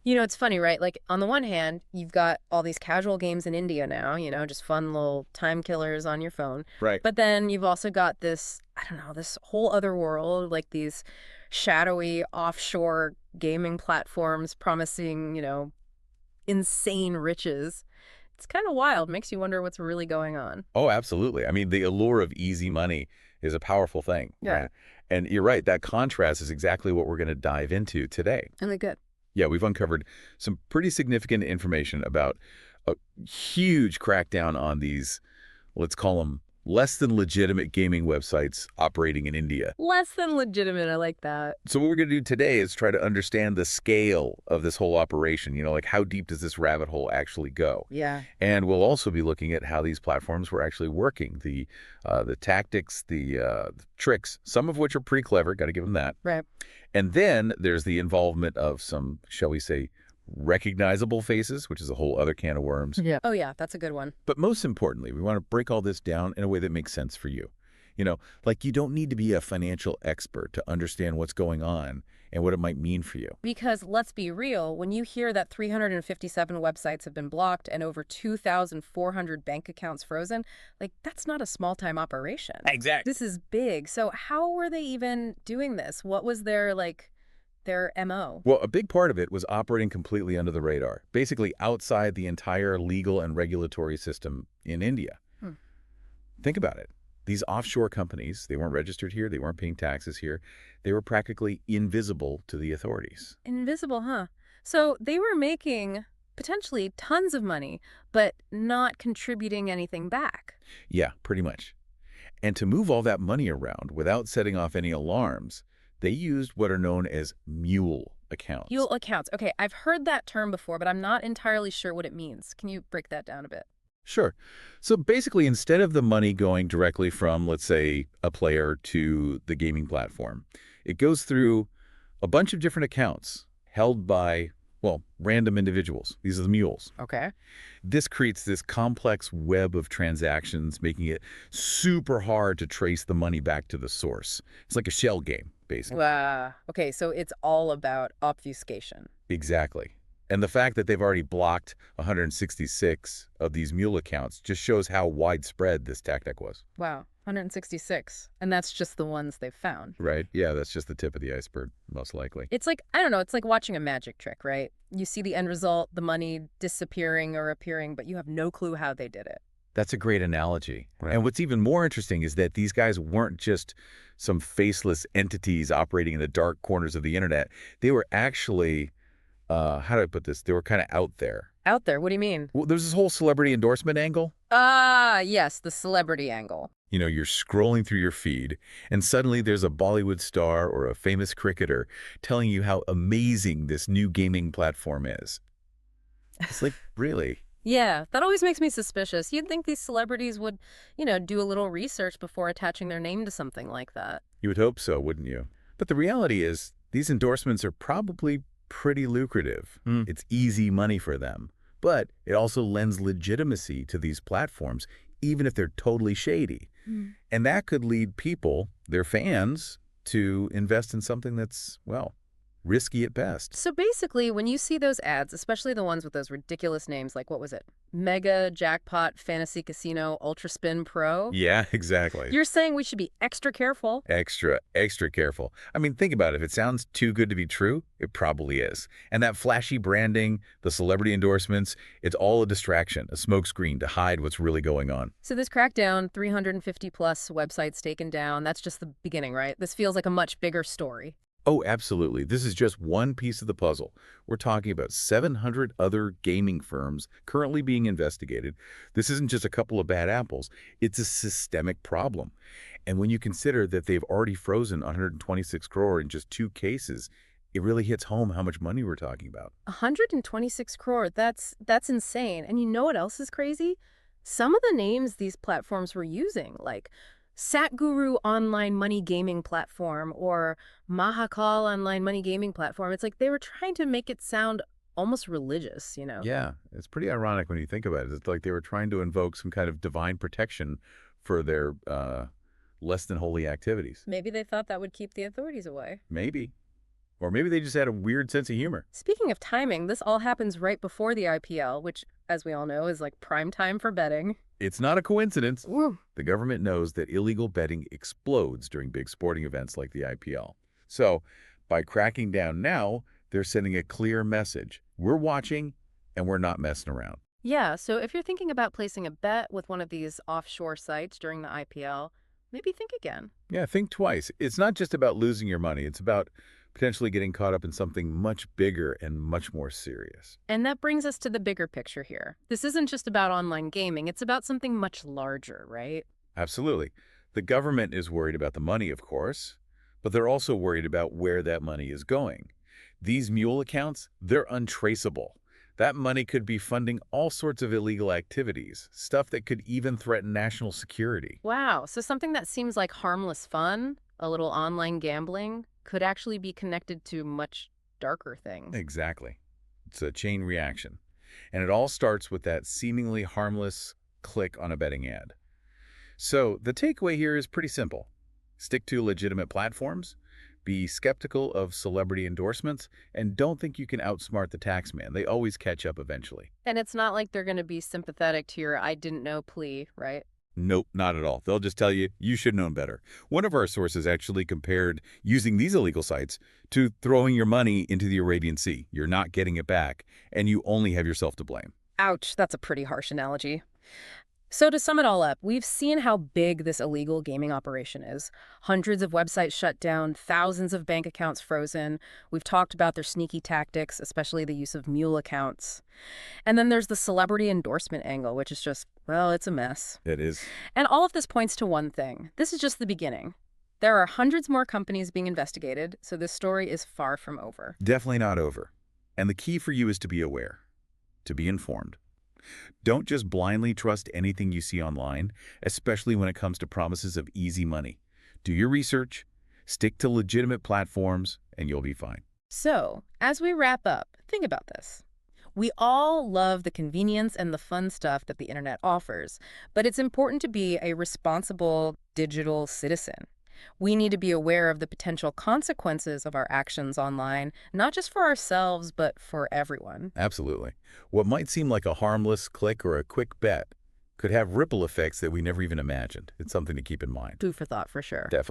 It's funny, right? Like, on the one hand, you've got all these casual games in India now, just fun little time killers on your phone. Right. But then you've also got this, I don't know, this whole other world, like these shadowy offshore gaming platforms promising, insane riches. It's kind of wild. Makes you wonder what's really going on. Oh, absolutely. I mean, the allure of easy money is a powerful thing, Yeah. right? And you're right, that contrast is exactly what we're going to dive into today. Really good. Yeah, we've uncovered some pretty significant information about a huge crackdown on these, let's call them less than legitimate gaming websites operating in India. Less than legitimate. I like that. So what we're going to do today is try to understand the scale of this whole operation, like how deep does this rabbit hole actually go? Yeah. And we'll also be looking at how these platforms were actually working, the tactics, the tricks, some of which are pretty clever, got to give them that. Right. And then there's the involvement of some, shall we say, recognizable faces, which is a whole other can of worms. Yeah. Oh, yeah. That's a good one. But most importantly, we want to break all this down in a way that makes sense for you. Like you don't need to be a financial expert to understand what's going on and what it might mean for you. Because let's be real, when you hear that 357 websites have been blocked and over 2,400 bank accounts frozen, like that's not a small-time operation. Exactly. This is big. So how were they even doing this? What was their MO? Well, a big part of it was operating completely under the radar, basically outside the entire legal and regulatory system in India. Hmm. Think about it. These offshore companies, they weren't registered here, they weren't paying taxes here. They were practically invisible to the authorities. Invisible, huh? So they were making potentially tons of money, but not contributing anything back. Yeah, pretty much. And to move all that money around without setting off any alarms, they used what are known as mule accounts. Fuel accounts. Okay, I've heard that term before, but I'm not entirely sure what it means. Can you break that down a bit? Sure. So basically, instead of the money going directly from, let's say, a player to the gaming platform, it goes through a bunch of different accounts held by, well, random individuals. These are the mules. Okay. This creates this complex web of transactions, making it super hard to trace the money back to the source. It's like a shell game, basically. Okay, so it's all about obfuscation. Exactly. And the fact that they've already blocked 166 of these mule accounts just shows how widespread this tactic was. Wow, 166. And that's just the ones they've found. Right? Yeah, that's just the tip of the iceberg, most likely. It's like, I don't know, it's like watching a magic trick, right? You see the end result, the money disappearing or appearing, but you have no clue how they did it. That's a great analogy. Right. And what's even more interesting is that these guys weren't just some faceless entities operating in the dark corners of the internet. They were actually, how do I put this? They were kind of out there. Out there, what do you mean? Well, there's this whole celebrity endorsement angle. Yes, the celebrity angle. You're scrolling through your feed, and suddenly there's a Bollywood star or a famous cricketer telling you how amazing this new gaming platform is. It's like, really? Yeah, that always makes me suspicious. You'd think these celebrities would, do a little research before attaching their name to something like that. You would hope so, wouldn't you? But the reality is, these endorsements are probably pretty lucrative. It's easy money for them. But it also lends legitimacy to these platforms, even if they're totally shady. And that could lead people, their fans, to invest in something that's, well, risky at best. So basically, when you see those ads, especially the ones with those ridiculous names, like what was it? Mega Jackpot Fantasy Casino Ultra Spin Pro? Yeah, exactly. You're saying we should be extra careful? Extra careful. I mean, think about it. If it sounds too good to be true, it probably is. And that flashy branding, the celebrity endorsements, it's all a distraction, a smokescreen to hide what's really going on. So this crackdown, 350 plus websites taken down, that's just the beginning, right? This feels like a much bigger story. Oh, absolutely. This is just one piece of the puzzle. We're talking about 700 other gaming firms currently being investigated. This isn't just a couple of bad apples. It's a systemic problem. And when you consider that they've already frozen 126 crore in just 2 cases, it really hits home how much money we're talking about. 126 crore, that's insane. And you know what else is crazy? Some of the names these platforms were using, like Satguru online money gaming platform or Mahakal online money gaming platform. It's like they were trying to make it sound almost religious. Yeah, it's pretty ironic when you think about it. It's like they were trying to invoke some kind of divine protection for their less than holy activities. Maybe they thought that would keep the authorities away. Maybe. Or maybe they just had a weird sense of humor. Speaking of timing, this all happens right before the IPL, which, as we all know, is like prime time for betting. It's not a coincidence. Woo. The government knows that illegal betting explodes during big sporting events like the IPL. So, by cracking down now, they're sending a clear message. We're watching, and we're not messing around. Yeah, so if you're thinking about placing a bet with one of these offshore sites during the IPL, maybe think again. Yeah, think twice. It's not just about losing your money. It's about potentially getting caught up in something much bigger and much more serious. And that brings us to the bigger picture here. This isn't just about online gaming, it's about something much larger, right? Absolutely. The government is worried about the money, of course, but they're also worried about where that money is going. These mule accounts, they're untraceable. That money could be funding all sorts of illegal activities, stuff that could even threaten national security. Wow, so something that seems like harmless fun, a little online gambling, could actually be connected to much darker things. Exactly. It's a chain reaction. And it all starts with that seemingly harmless click on a betting ad. So the takeaway here is pretty simple. Stick to legitimate platforms, be skeptical of celebrity endorsements, and don't think you can outsmart the tax man. They always catch up eventually. And it's not like they're going to be sympathetic to your I didn't know plea, right? Nope, not at all. They'll just tell you, you should have known better. One of our sources actually compared using these illegal sites to throwing your money into the Arabian Sea. You're not getting it back, and you only have yourself to blame. Ouch, that's a pretty harsh analogy. So to sum it all up, we've seen how big this illegal gaming operation is. Hundreds of websites shut down, thousands of bank accounts frozen. We've talked about their sneaky tactics, especially the use of mule accounts. And then there's the celebrity endorsement angle, which is just, well, it's a mess. It is. And all of this points to one thing. This is just the beginning. There are hundreds more companies being investigated, so this story is far from over. Definitely not over. And the key for you is to be aware, to be informed. Don't just blindly trust anything you see online, especially when it comes to promises of easy money. Do your research, stick to legitimate platforms, and you'll be fine. So, as we wrap up, think about this. We all love the convenience and the fun stuff that the internet offers, but it's important to be a responsible digital citizen. We need to be aware of the potential consequences of our actions online, not just for ourselves, but for everyone. Absolutely. What might seem like a harmless click or a quick bet could have ripple effects that we never even imagined. It's something to keep in mind. Food for thought, for sure. Definitely.